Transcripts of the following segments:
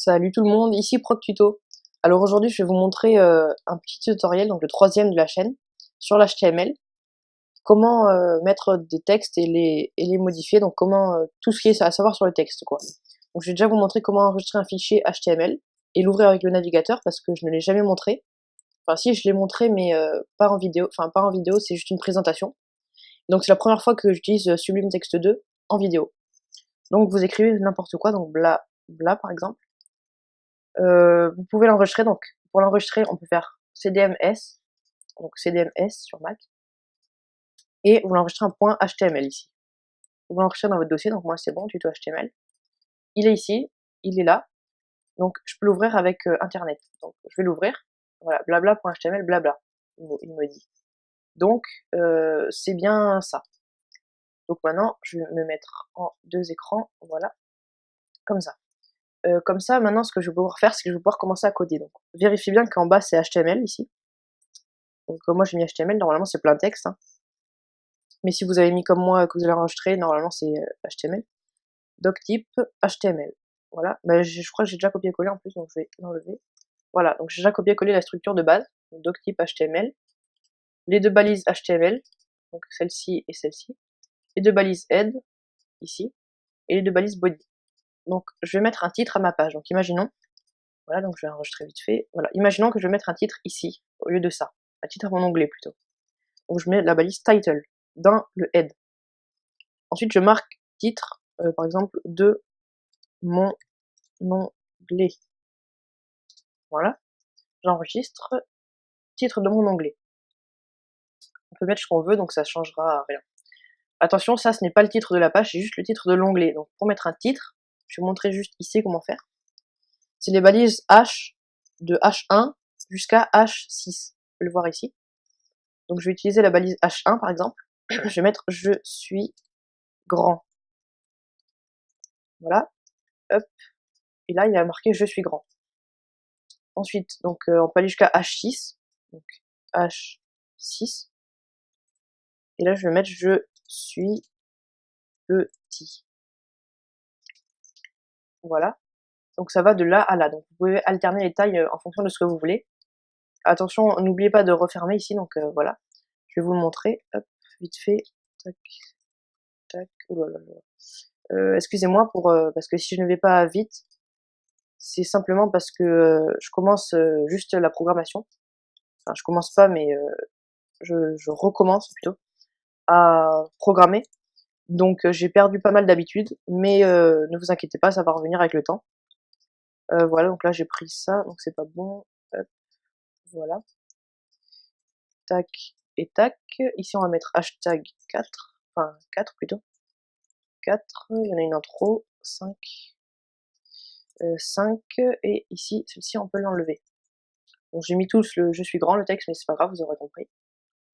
Salut tout le monde, ici ProcTuto. Alors aujourd'hui je vais vous montrer un petit tutoriel, donc le troisième de la chaîne, sur l'HTML. Comment mettre des textes et les modifier, donc comment tout ce qui est à savoir sur le texte quoi. Donc je vais déjà vous montrer comment enregistrer un fichier HTML et l'ouvrir avec le navigateur parce que je ne l'ai jamais montré. Enfin si, je l'ai montré mais pas en vidéo, c'est juste une présentation. Donc c'est la première fois que j'utilise Sublime Text 2 en vidéo. Donc vous écrivez n'importe quoi, donc bla bla par exemple. Vous pouvez l'enregistrer, donc pour l'enregistrer on peut faire cdms, donc cdms sur Mac, et vous l'enregistrez en .html ici. Vous l'enregistrez dans votre dossier, donc moi c'est bon, tuto HTML. Il est ici, il est là, donc je peux l'ouvrir avec internet. Donc je vais l'ouvrir, voilà, blabla.html, blabla, il me dit. Donc c'est bien ça. Donc maintenant je vais me mettre en deux écrans, voilà, comme ça. Comme ça, maintenant, ce que je vais pouvoir faire, c'est que je vais pouvoir commencer à coder. Donc, vérifiez bien qu'en bas, c'est HTML, ici. Donc, moi, j'ai mis HTML. Normalement, c'est plein texte. Hein. Mais si vous avez mis comme moi, que vous allez enregistrer, normalement, c'est HTML. Doctype HTML. Voilà. Bah, je crois que j'ai déjà copié-collé en plus, donc je vais l'enlever. Voilà. Donc, j'ai déjà copié-collé la structure de base. Donc, doctype HTML. Les deux balises HTML. Donc, celle-ci et celle-ci. Les deux balises head, ici. Et les deux balises body. Donc, je vais mettre un titre à ma page. Donc, imaginons. Voilà, donc je vais enregistrer vite fait. Voilà, imaginons que je vais mettre un titre ici, au lieu de ça. Un titre à mon onglet plutôt. Donc je mets la balise title dans le head. Ensuite, je marque titre, par exemple, de mon onglet. Voilà, j'enregistre titre de mon onglet. On peut mettre ce qu'on veut, donc ça changera rien. Attention, ça ce n'est pas le titre de la page, c'est juste le titre de l'onglet. Donc pour mettre un titre, je vais montrer juste ici comment faire. C'est les balises H de H1 jusqu'à H6. Vous pouvez le voir ici. Donc je vais utiliser la balise H1 par exemple. Je vais mettre je suis grand. Voilà. Hop. Et là il a marqué je suis grand. Ensuite, donc on peut aller jusqu'à H6. Donc H6. Et là je vais mettre je suis petit. Voilà. Donc ça va de là à là. Donc vous pouvez alterner les tailles en fonction de ce que vous voulez. Attention, n'oubliez pas de refermer ici, donc voilà. Je vais vous le montrer. Hop, vite fait. Tac, tac. Oh là là là. Excusez-moi pour parce que si je ne vais pas vite, c'est simplement parce que je commence juste la programmation. Enfin, je commence pas, mais je recommence plutôt à programmer. Donc j'ai perdu pas mal d'habitude, mais ne vous inquiétez pas, ça va revenir avec le temps. Voilà, donc là j'ai pris ça, donc c'est pas bon. Hop, voilà. Tac et tac. Ici on va mettre hashtag 4, enfin 4 plutôt. 4, il y en a une en trop, 5. 5, et ici, celle-ci on peut l'enlever. Donc j'ai mis tous le je suis grand, le texte, mais c'est pas grave, vous aurez compris.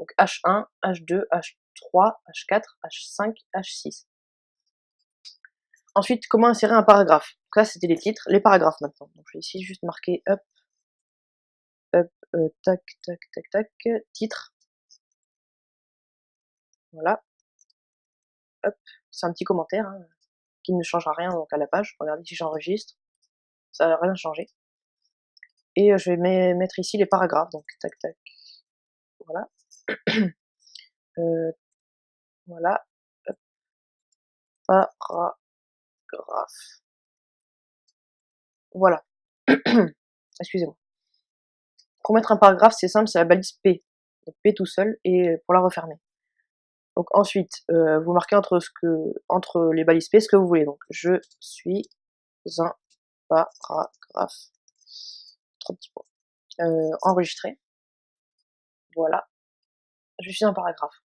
Donc H1, H2, H3, H4, H5, H6. Ensuite, comment insérer un paragraphe? Donc là c'était les titres, les paragraphes maintenant. Donc je vais ici juste marquer up, up, tac, tac, tac, tac, titre. Voilà. Hop, c'est un petit commentaire hein, qui ne changera rien donc à la page. Regardez si j'enregistre, ça n'a rien changé. Et je vais mettre ici les paragraphes, donc tac tac. Voilà. Voilà. Hop. Paragraphe. Voilà. Excusez-moi. Pour mettre un paragraphe, c'est simple, c'est la balise P. Donc P tout seul, et pour la refermer. Donc ensuite, vous marquez entre les balises P ce que vous voulez. Donc je suis un paragraphe. Trop petits points. Enregistrer. Voilà. Je suis un paragraphe.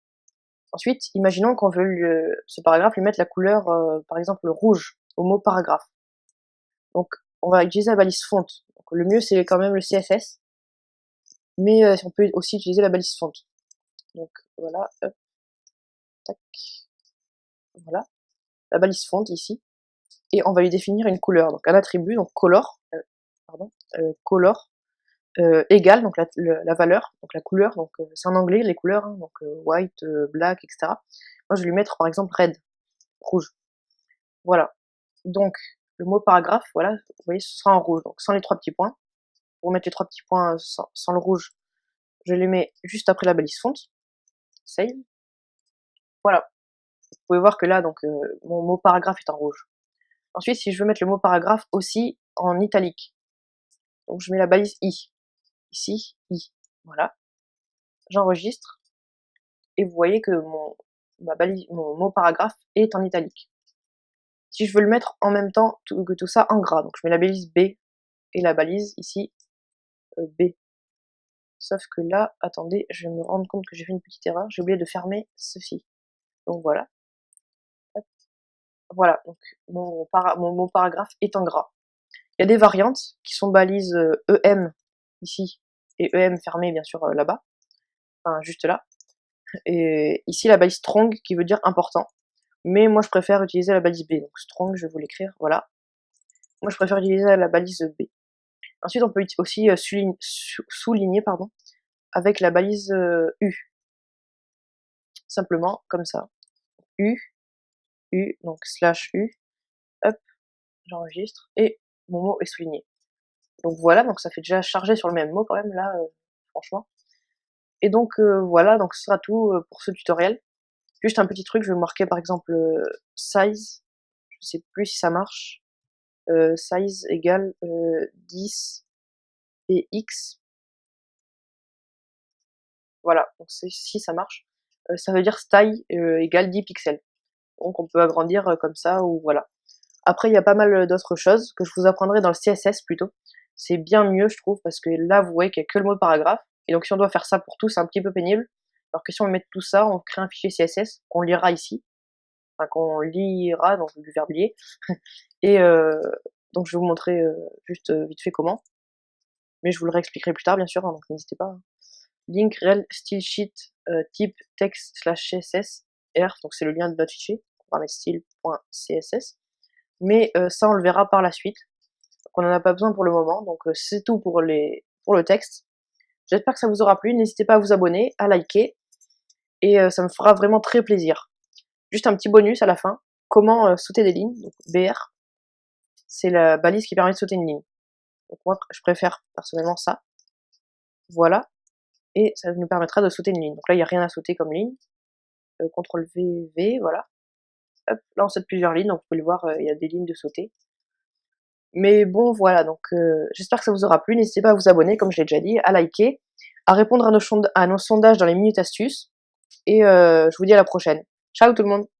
Ensuite, imaginons qu'on veut ce paragraphe lui mettre la couleur, par exemple rouge, au mot paragraphe. Donc on va utiliser la balise font. Donc, le mieux c'est quand même le CSS, mais on peut aussi utiliser la balise font. Donc voilà, hop, tac, voilà, la balise font ici, et on va lui définir une couleur, donc un attribut, donc color, color, égale, donc la valeur, donc la couleur, donc c'est en anglais les couleurs, hein, donc white, black, etc. Moi je vais lui mettre par exemple red, rouge. Voilà. Donc le mot paragraphe, voilà, vous voyez, ce sera en rouge, donc sans les 3 petits points. Pour mettre les 3 petits points sans le rouge, je les mets juste après la balise fonte. Save. Voilà. Vous pouvez voir que là, donc, mon mot paragraphe est en rouge. Ensuite, si je veux mettre le mot paragraphe aussi en italique, donc je mets la balise I. Ici, I. Voilà. J'enregistre. Et vous voyez que mon mot paragraphe est en italique. Si je veux le mettre en même temps que tout ça en gras, donc je mets la balise B et la balise ici B. Sauf que là, attendez, je vais me rendre compte que j'ai fait une petite erreur, j'ai oublié de fermer ceci. Donc voilà. Hop. Voilà, donc mon mot paragraphe est en gras. Il y a des variantes qui sont balises EM ici et EM fermé bien sûr là-bas, enfin juste là. Et ici la balise strong qui veut dire important. Mais moi je préfère utiliser la balise B, donc strong je vais vous l'écrire, voilà. Moi je préfère utiliser la balise B. Ensuite on peut aussi souligner pardon, avec la balise U. Simplement comme ça. U, donc slash U, hop, j'enregistre, et mon mot est souligné. Donc voilà, donc ça fait déjà charger sur le même mot quand même là, franchement. Et donc voilà, donc ce sera tout pour ce tutoriel. Juste un petit truc, je vais marquer par exemple size, je sais plus si ça marche, size égale 10 et x. Voilà, donc si ça marche. Ça veut dire style égale 10 pixels. Donc on peut agrandir comme ça, ou voilà. Après, il y a pas mal d'autres choses que je vous apprendrai dans le CSS plutôt. C'est bien mieux, je trouve, parce que là, vous voyez qu'il n'y a que le mot paragraphe. Et donc, si on doit faire ça pour tout, c'est un petit peu pénible. Alors que si on met tout ça, on crée un fichier CSS qu'on lira ici. Enfin, qu'on lira, donc du verbe lier. Et donc, je vais vous montrer juste vite fait comment. Mais je vous le réexpliquerai plus tard, bien sûr, hein, donc n'hésitez pas. Link rel style sheet type text slash CSS r, donc c'est le lien de notre fichier. On va mettre style.css. Mais ça, on le verra par la suite. Donc, on n'en a pas besoin pour le moment. Donc, c'est tout pour le texte. J'espère que ça vous aura plu. N'hésitez pas à vous abonner, à liker. Et ça me fera vraiment très plaisir. Juste un petit bonus à la fin. Comment sauter des lignes. Donc, BR, c'est la balise qui permet de sauter une ligne. Donc, moi, je préfère personnellement ça. Voilà. Et ça nous permettra de sauter une ligne. Donc là, il n'y a rien à sauter comme ligne. CTRL V, V, voilà. Hop, là, on saute plusieurs lignes. Donc, vous pouvez le voir, il y a des lignes de sauter. Mais bon, voilà, donc j'espère que ça vous aura plu. N'hésitez pas à vous abonner, comme je l'ai déjà dit, à liker, à répondre à nos sondages dans les minutes astuces. Et je vous dis à la prochaine. Ciao tout le monde!